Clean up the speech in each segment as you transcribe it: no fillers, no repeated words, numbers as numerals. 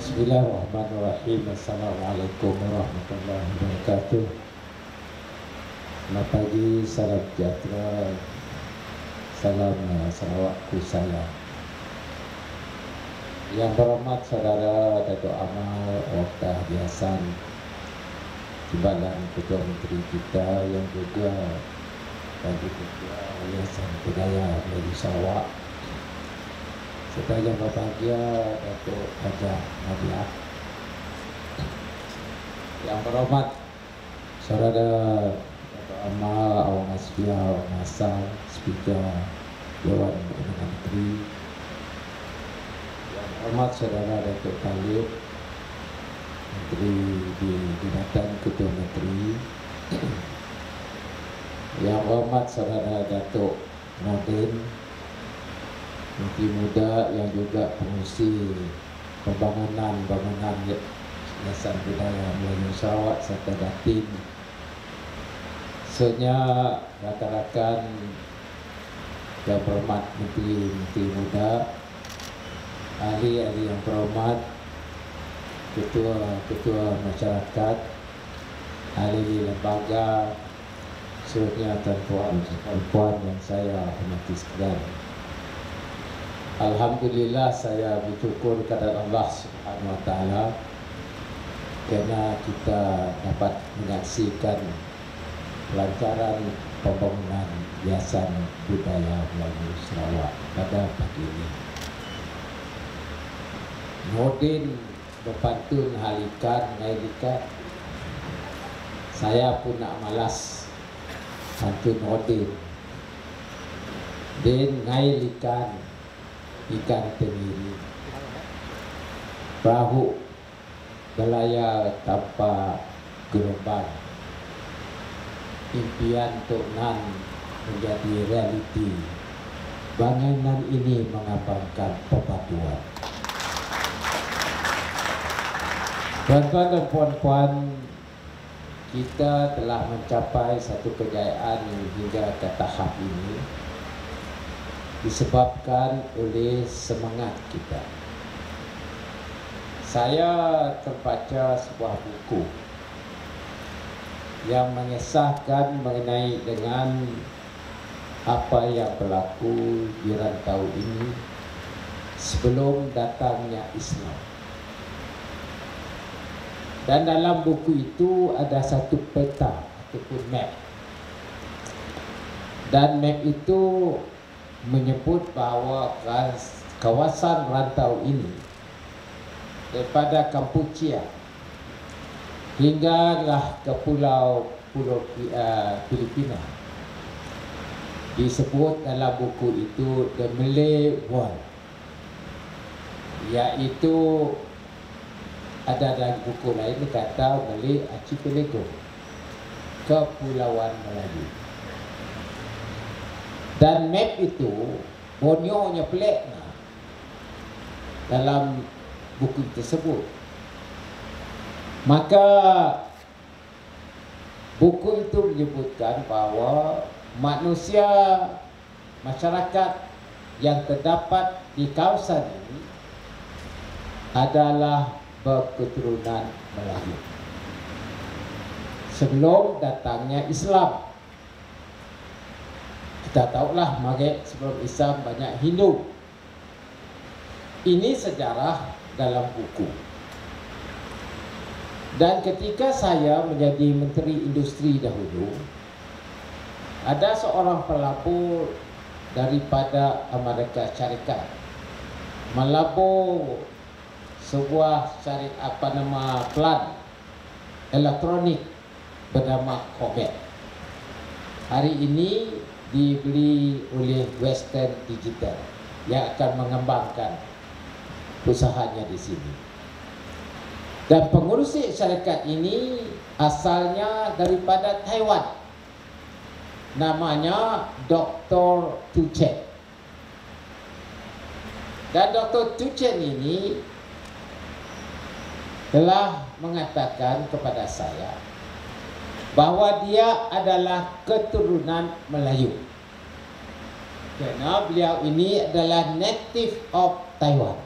Bismillahirrahmanirrahim. Assalamualaikum warahmatullahi wabarakatuh. Selamat pagi, salam sejahtera, salam Sarawakku salam. Yang berhormat saudara Datuk Amal Waktah Biasan, Timbalan Ketua Menteri kita yang juga bagi Ketua Yayasan Budaya Melayu Sarawak, serta yang berbahagia Datuk Hajah Nabilah. Yang berhormat saudara Datuk Amal Awang Asfiah Awang Hassan, Speaker Dewan Perdana Menteri. Yang berhormat saudara Datuk Talib, Menteri di Jabatan Ketua Menteri. Yang berhormat saudara Datuk Nordin, Menteri Muda yang juga pengurusi bangunan Yayasan Budaya Melayu Sarawak serta Datin. Senyap rakan-rakan yang berhormat Menteri Muda, ahli-ahli yang berhormat, ketua masyarakat, ahli lembaga, seluruhnya tuan-puan yang saya hormati sekalian. Alhamdulillah, saya bersyukur kepada Allah Subhanahu Wa Taala kerana kita dapat menyaksikan pelancaran pembangunan Yayasan Budaya Melayu Sarawak pada pagi ini. Nordin berpantun halikan ngailikan. Saya pun nak malas pantun Nordin. Den ngailikan ikan tenggiri, perahu berlayar tanpa gelombang, impian Tok Nan menjadi realiti, bangunan ini mengabangkan perpaduan. Tuan-tuan dan puan-puan, kita telah mencapai satu kejayaan hingga ke tahap ini disebabkan oleh semangat kita. Saya terbaca sebuah buku yang mengisahkan mengenai dengan apa yang berlaku di rantau ini sebelum datangnya Islam. Dan dalam buku itu ada satu peta ataupun map. Dan map itu menyebut bahawa kawasan rantau ini daripada Kampuchea hinggalah ke pulau Filipina disebut dalam buku itu The Malay World, iaitu ada dalam buku lain kata Malay Archipelago, Kepulauan Melayu. Dan map itu Borneo-nya pelik dalam buku tersebut. Maka buku itu menyebutkan bahawa manusia, masyarakat yang terdapat di kawasan ini adalah berketurunan Melayu sebelum datangnya Islam. Kita tahulah sebelum Islam banyak Hindu. Ini sejarah dalam buku. Dan ketika saya menjadi Menteri Industri dahulu, ada seorang pelabur daripada Amerika Syarikat melabur sebuah plant elektronik bernama Comet. Hari ini dibeli oleh Western Digital yang akan mengembangkan usahanya di sini. Dan pengurusi syarikat ini asalnya daripada Taiwan. Namanya Dr. Tu Chen. Dan Dr. Tu Chen ini telah mengatakan kepada saya bahawa dia adalah keturunan Melayu. Kerana beliau ini adalah native of Taiwan.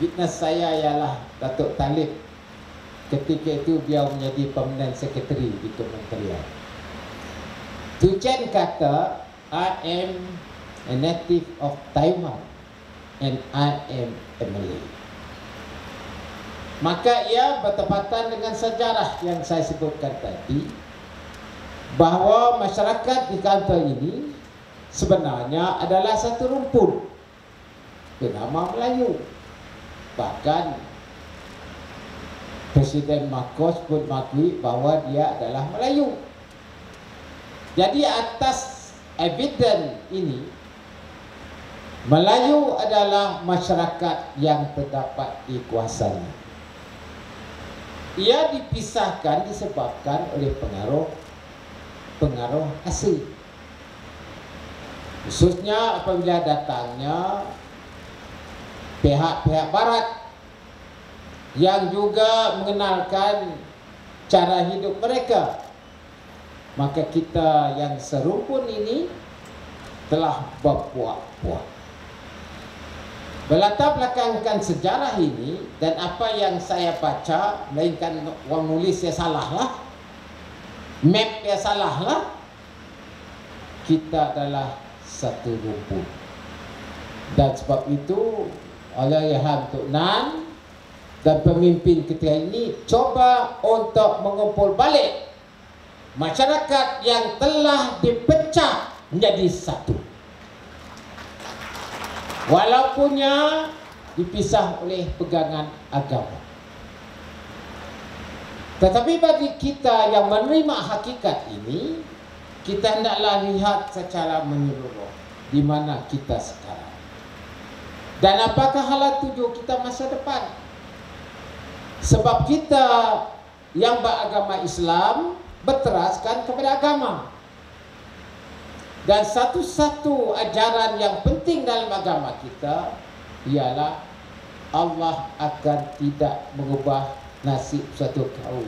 witness saya ialah Datuk Talib. Ketika itu beliau menjadi permanent secretary di kementerian. Tu Chen kata, I am a native of Taiwan and I am a Malay. Maka ia bertepatan dengan sejarah yang saya sebutkan tadi, bahawa masyarakat di kantor ini sebenarnya adalah satu rumpun bernama Melayu. Bahkan Presiden Marcos pun mengakui bahawa dia adalah Melayu. Jadi atas evidence ini, Melayu adalah masyarakat yang terdapat di kuasanya. Ia dipisahkan disebabkan oleh pengaruh asing. Khususnya apabila datangnya pihak-pihak barat yang juga mengenalkan cara hidup mereka, maka kita yang serumpun ini telah berpuak-puak. Berlatar belakangkan sejarah ini dan apa yang saya baca, melainkan orang nulis ya salah lah, map ya salah lah, kita adalah satu rumpun. Dan sebab itu Allahyarham Tok Nan dan pemimpin ketika ini coba untuk mengumpul balik masyarakat yang telah dipecah menjadi satu, walaupunnya dipisah oleh pegangan agama. Tetapi bagi kita yang menerima hakikat ini, kita hendaklah lihat secara menyeluruh di mana kita sekarang dan apakah hala tuju kita masa depan. Sebab kita yang beragama Islam berteraskan kepada agama, dan satu-satu ajaran yang penting dalam agama kita ialah Allah akan tidak mengubah nasib suatu kaum,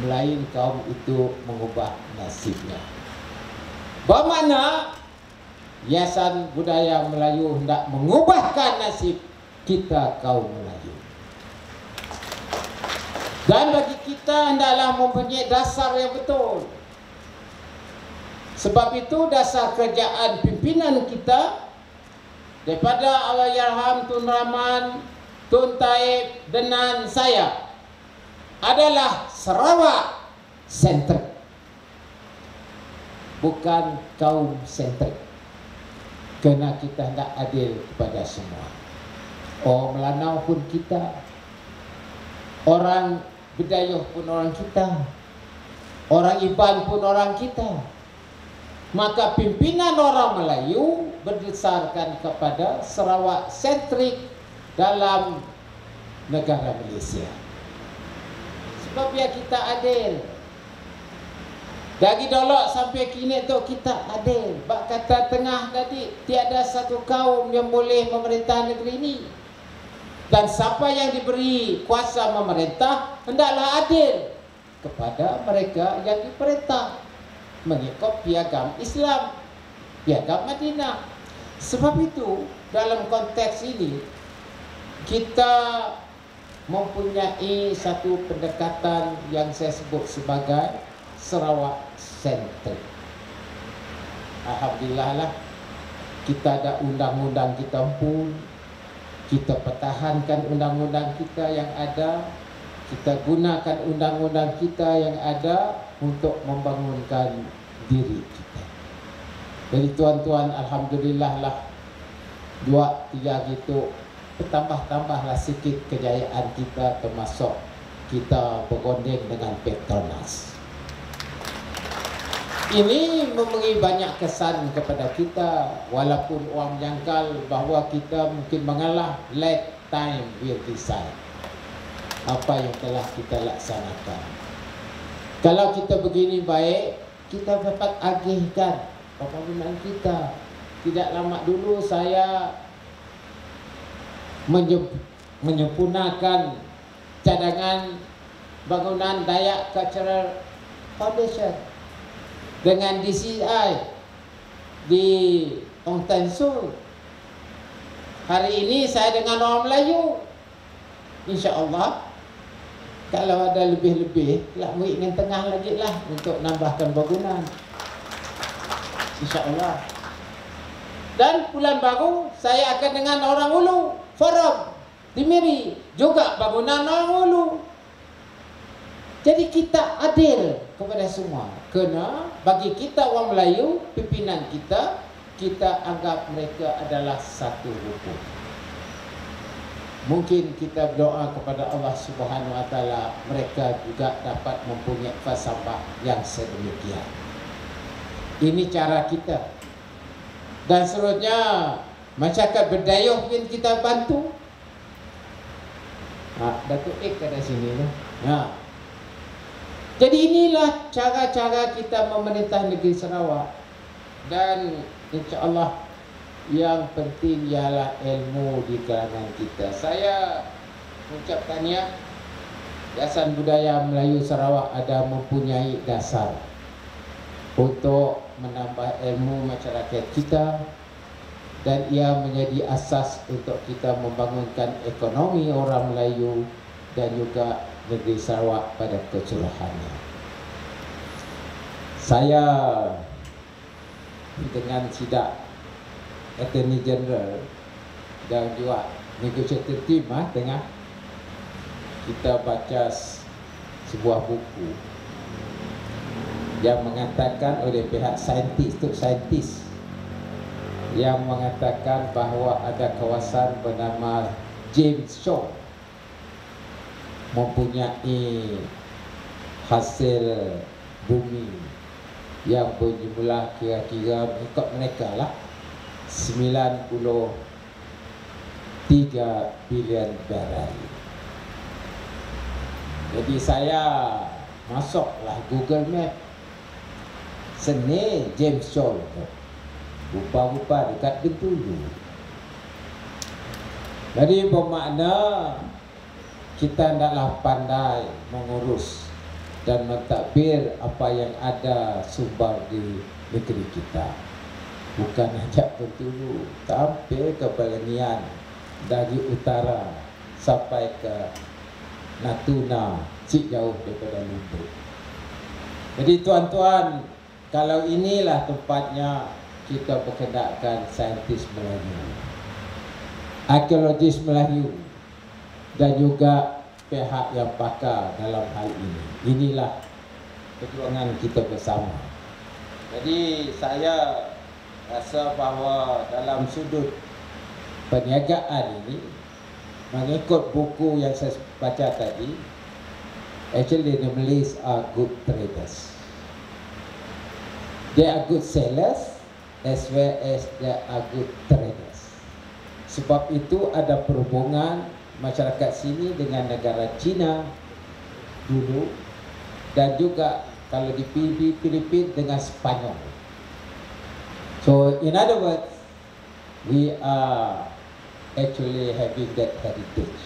melainkan kaum itu mengubah nasibnya. Bermakna hiasan budaya Melayu hendak mengubahkan nasib kita kaum Melayu. Dan bagi kita hendaklah mempunyai dasar yang betul. Sebab itu dasar kerjaan pimpinan kita daripada Allahyarham Tun Rahman, Tun Taib dan saya adalah Sarawak sentrik, bukan kaum sentrik. Kerana kita hendak adil kepada semua. Orang Melanau pun kita, orang Bidayuh pun orang kita, orang Iban pun orang kita. Maka pimpinan orang Melayu berdasarkan kepada Sarawak sentrik dalam negara Malaysia. Sebab biar kita adil. Dari dolok sampai kini tu kita adil. Bak kata tengah tadi, tiada satu kaum yang boleh memerintah negeri ini. Dan siapa yang diberi kuasa memerintah hendaklah adil kepada mereka yang diperintah mengikut piagam Islam, piagam Madinah. Sebab itu dalam konteks ini kita mempunyai satu pendekatan yang saya sebut sebagai Sarawak sentrik. Alhamdulillah lah, kita ada undang-undang kita pun, kita pertahankan undang-undang kita yang ada, kita gunakan undang-undang kita yang ada untuk membangunkan diri kita. Jadi tuan-tuan, alhamdulillah lah, 2-3 gitu bertambah-tambahlah sikit kejayaan kita, termasuk kita bergandeng dengan Petronas. Ini memberi banyak kesan kepada kita, walaupun orang menyangkal bahawa kita mungkin mengalah. Let time will decide apa yang telah kita laksanakan. Kalau kita begini baik, kita dapat agihkan pembangunan kita. Tidak lama dulu saya menyempurnakan cadangan bangunan Dayak Cultural Foundation dengan DCI di Ong Tan Soo. Hari ini saya dengan orang Melayu, insya-Allah kalau ada lebih-lebih, lah murid dengan tengah lagi lah untuk nambahkan bangunan, insya-Allah. Dan bulan baru saya akan dengan orang Ulu, forum Timiri, juga bangunan orang Ulu. Jadi kita adil kepada semua. Kerana bagi kita orang Melayu, pimpinan kita anggap mereka adalah satu rukun. Mungkin kita berdoa kepada Allah Subhanahu Wa Taala, mereka juga dapat mempunyai falsafah yang sedemikian. Ini cara kita. Dan seterusnya masyarakat berdayuh yang kita bantu. Datuk Ek ada sini lah. Jadi inilah cara-cara kita memerintah negeri Sarawak. Dan insya-Allah yang penting ialah ilmu di kalangan kita. Saya mengucap tahniah, Yayasan Budaya Melayu Sarawak ada mempunyai dasar untuk menambah ilmu masyarakat kita, dan ia menjadi asas untuk kita membangunkan ekonomi orang Melayu dan juga negeri Sarawak pada keseluruhannya. Saya dengan sidak Attorney General dan juga negotiator team tengah kita baca sebuah buku yang mengatakan oleh pihak saintis yang mengatakan bahawa ada kawasan bernama James Shaw mempunyai hasil bumi yang berjumlah kira-kira ikut mereka lah 93 bilion barel. Jadi saya masuklah Google Map, seni James Shaw, rupa-rupa dekat Bintulu. Jadi bermakna kita hendaklah pandai mengurus dan mentadbir apa yang ada sumber di negeri kita. Bukan hanya Bintulu, sampai ke Balenian, dari utara sampai ke Natuna, cik jauh daripada Lumbuk. Jadi tuan-tuan, kalau inilah tempatnya kita berkedakkan saintis Melayu, arkeologis Melayu, dan juga pihak yang pakar dalam hal ini. Inilah perjuangan kita bersama. Jadi saya rasa bahawa dalam sudut perniagaan ini, mengikut buku yang saya baca tadi, actually the Malays are good traders. They are good sellers as well as they are good traders. Sebab itu ada perhubungan masyarakat sini dengan negara China dulu, dan juga kalau di Filipina dengan Spanyol. So in other words, we are actually having that heritage.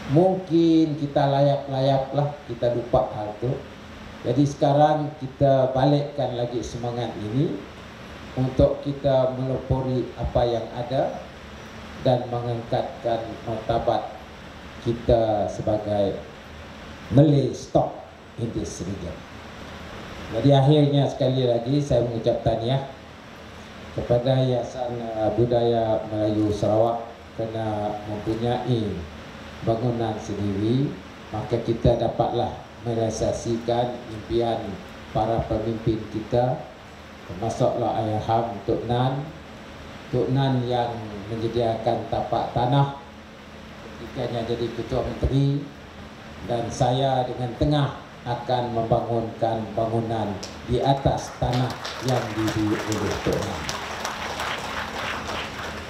Mungkin kita layap-layap lah, kita lupa hal itu. Jadi sekarang kita balikkan lagi semangat ini untuk kita melopori apa yang ada dan mengangkatkan martabat kita sebagai Malay stock in this region. Jadi akhirnya sekali lagi saya mengucap tahniah kepada Yayasan Budaya Melayu Sarawak kerana mempunyai bangunan sendiri, maka kita dapatlah merealisasikan impian para pemimpin kita, termasuklah Ayaham Tok Nan yang menyediakan tapak tanah ketika jadi Ketua Menteri, dan saya dengan tengah akan membangunkan bangunan di atas tanah yang diberi oleh Tok Nan.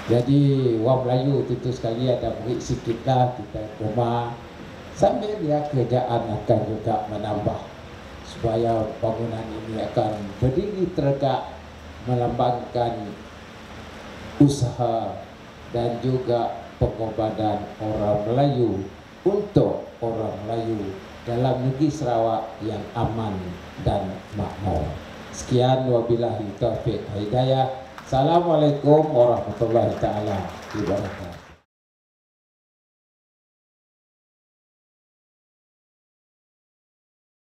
Jadi orang Melayu tentu sekali ada murid sikit lah kita rumah, sambil dia kerjaan akan juga menambah supaya bangunan ini akan berdiri tegak melambangkan usaha dan juga pengorbanan orang Melayu untuk orang Melayu dalam negeri Sarawak yang aman dan makmur. Sekian, wabillahi taufiq hidayah. Assalamualaikum warahmatullahi taala wabarakatuh.